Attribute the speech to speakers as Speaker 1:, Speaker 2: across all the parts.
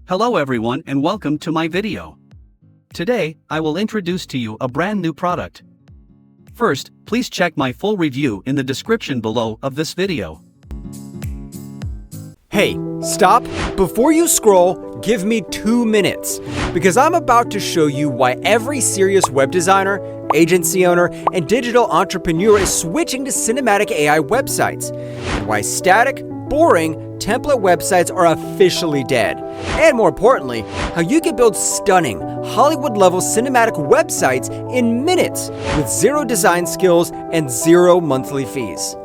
Speaker 1: Hello everyone and welcome to my video. Today, I will introduce to you a brand new product. First, please check my full review in the description below of this video.
Speaker 2: Hey, stop! Before you scroll, give me 2 minutes, because I'm about to show you why every serious web designer, agency owner, and digital entrepreneur is switching to cinematic AI websites, and why static, boring, template websites are officially dead. And more importantly, how you can build stunning, Hollywood-level cinematic websites in minutes with zero design skills and zero monthly fees.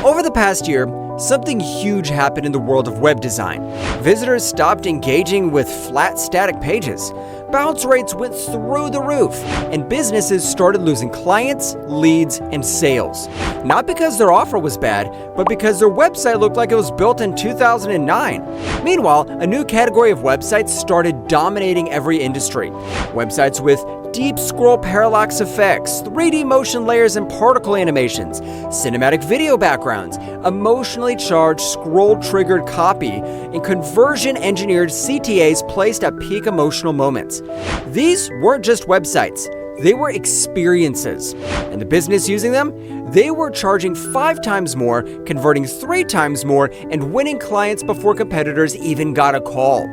Speaker 2: Over the past year, something huge happened in the world of web design. Visitors stopped engaging with flat, static pages. Bounce rates went through the roof, and businesses started losing clients, leads, and sales. Not because their offer was bad, but because their website looked like it was built in 2009. Meanwhile, a new category of websites started dominating every industry. Websites with deep scroll parallax effects, 3D motion layers and particle animations, cinematic video backgrounds, emotionally charged scroll-triggered copy, and conversion-engineered CTAs placed at peak emotional moments. These weren't just websites. They were experiences. And the business using them? They were charging 5 times more, converting 3 times more, and winning clients before competitors even got a call.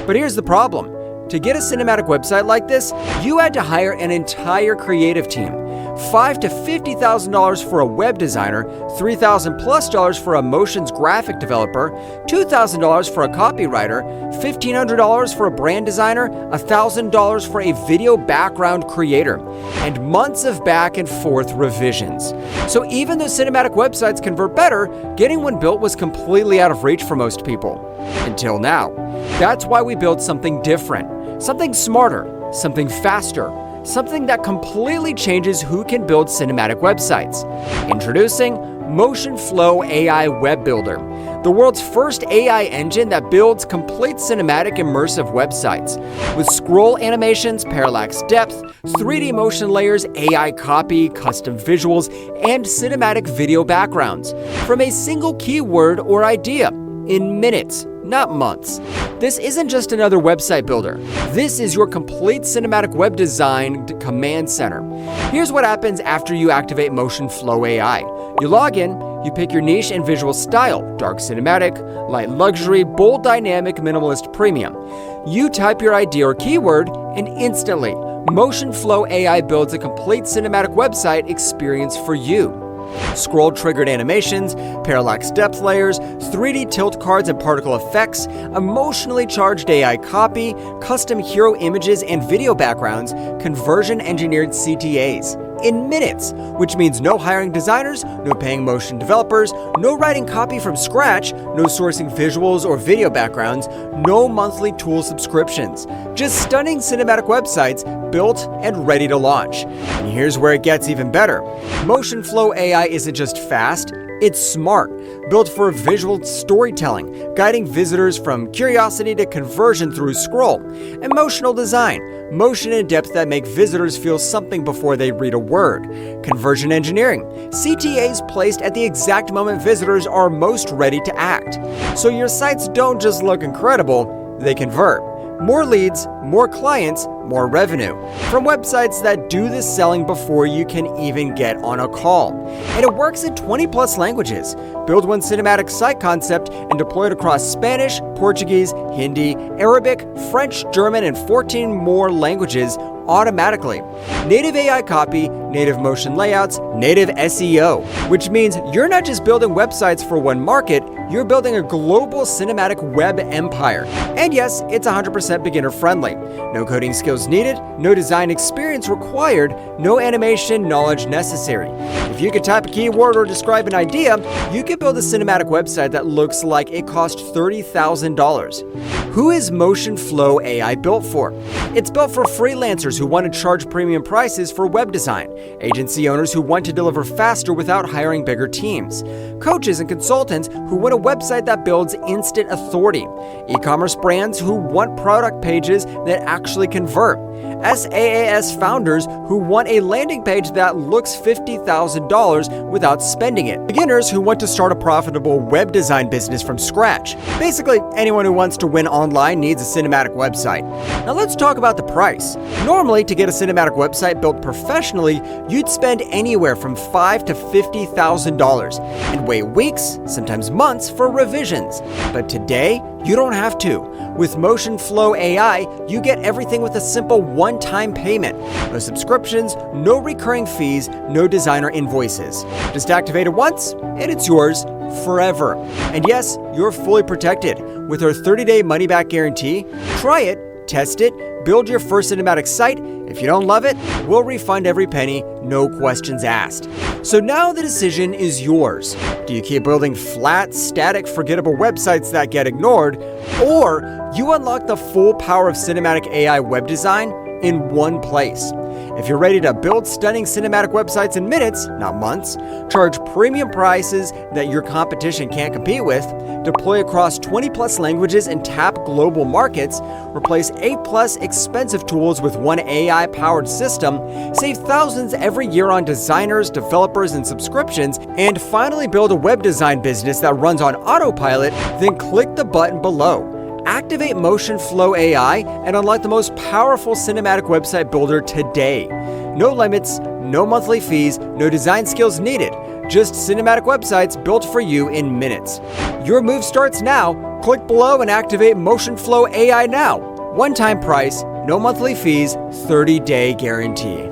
Speaker 2: But here's the problem. To get a cinematic website like this, you had to hire an entire creative team. $5,000 to $50,000 for a web designer, $3,000+ for a motions graphic developer, $2,000 for a copywriter, $1,500 for a brand designer, $1,000 for a video background creator, and months of back and forth revisions. So even though cinematic websites convert better, getting one built was completely out of reach for most people. Until now. That's why we built something different, something smarter, something faster, something that completely changes who can build cinematic websites. Introducing Motion Flow AI Web Builder, the world's first AI engine that builds complete cinematic immersive websites. With scroll animations, parallax depth, 3D motion layers, AI copy, custom visuals, and cinematic video backgrounds. From a single keyword or idea, in minutes, not months. This isn't just another website builder. This is your complete cinematic web design command center. Here's what happens after you activate Motion Flow AI. You log in, you pick your niche and visual style, dark cinematic, light luxury, bold dynamic, minimalist premium. You type your idea or keyword, and instantly, Motion Flow AI builds a complete cinematic website experience for you. Scroll-triggered animations, parallax depth layers, 3D tilt cards and particle effects, emotionally charged AI copy, custom hero images and video backgrounds, conversion-engineered CTAs. In minutes, which means no hiring designers, no paying motion developers, no writing copy from scratch, no sourcing visuals or video backgrounds, no monthly tool subscriptions. Just stunning cinematic websites built and ready to launch. And here's where it gets even better. Motion Flow AI isn't just fast, it's smart, built for visual storytelling, guiding visitors from curiosity to conversion through scroll. Emotional design, motion and depth that make visitors feel something before they read a word. Conversion engineering, CTAs placed at the exact moment visitors are most ready to act. So your sites don't just look incredible, they convert. More leads, more clients, more revenue. From websites that do the selling before you can even get on a call. And it works in 20+ languages. Build one cinematic site concept and deploy it across Spanish, Portuguese, Hindi, Arabic, French, German, and 14 more languages automatically. Native AI copy, native motion layouts, native SEO, which means you're not just building websites for one market, you're building a global cinematic web empire. And yes, it's 100% beginner friendly. No coding skills needed, no design experience required, no animation knowledge necessary. If you could type a keyword or describe an idea, you could build a cinematic website that looks like it cost $30,000. Who is Motion Flow AI built for? It's built for freelancers who want to charge premium prices for web design, agency owners who want to deliver faster without hiring bigger teams, coaches and consultants who want a website that builds instant authority, e-commerce brands who want product pages that actually convert, SaaS founders who want a landing page that looks $50,000 without spending it, beginners who want to start a profitable web design business from scratch. Basically, anyone who wants to win online needs a cinematic website. Now let's talk about the price. Normally, to get a cinematic website built professionally, you'd spend anywhere from $5,000 to $50,000 and wait weeks, sometimes months, for revisions. But today, you don't have to. With MotionFlow AI, you get everything with a simple one-time payment. No subscriptions, no recurring fees, no designer invoices. Just activate it once, and it's yours forever. And yes, you're fully protected. With our 30-day money-back guarantee, try it, test it, build your first cinematic site. If you don't love it, we'll refund every penny, no questions asked. So now the decision is yours. Do you keep building flat, static, forgettable websites that get ignored, or you unlock the full power of cinematic AI web design in one place? If you're ready to build stunning cinematic websites in minutes, not months, charge premium prices that your competition can't compete with, deploy across 20+ languages and tap global markets, replace 8+ expensive tools with one AI-powered system, save thousands every year on designers, developers, and subscriptions, and finally build a web design business that runs on autopilot, then click the button below. Activate MotionFlow AI and unlock the most powerful cinematic website builder today. No limits, no monthly fees, no design skills needed. Just cinematic websites built for you in minutes. Your move starts now. Click below and activate MotionFlow AI now. One-time price, no monthly fees, 30-day guarantee.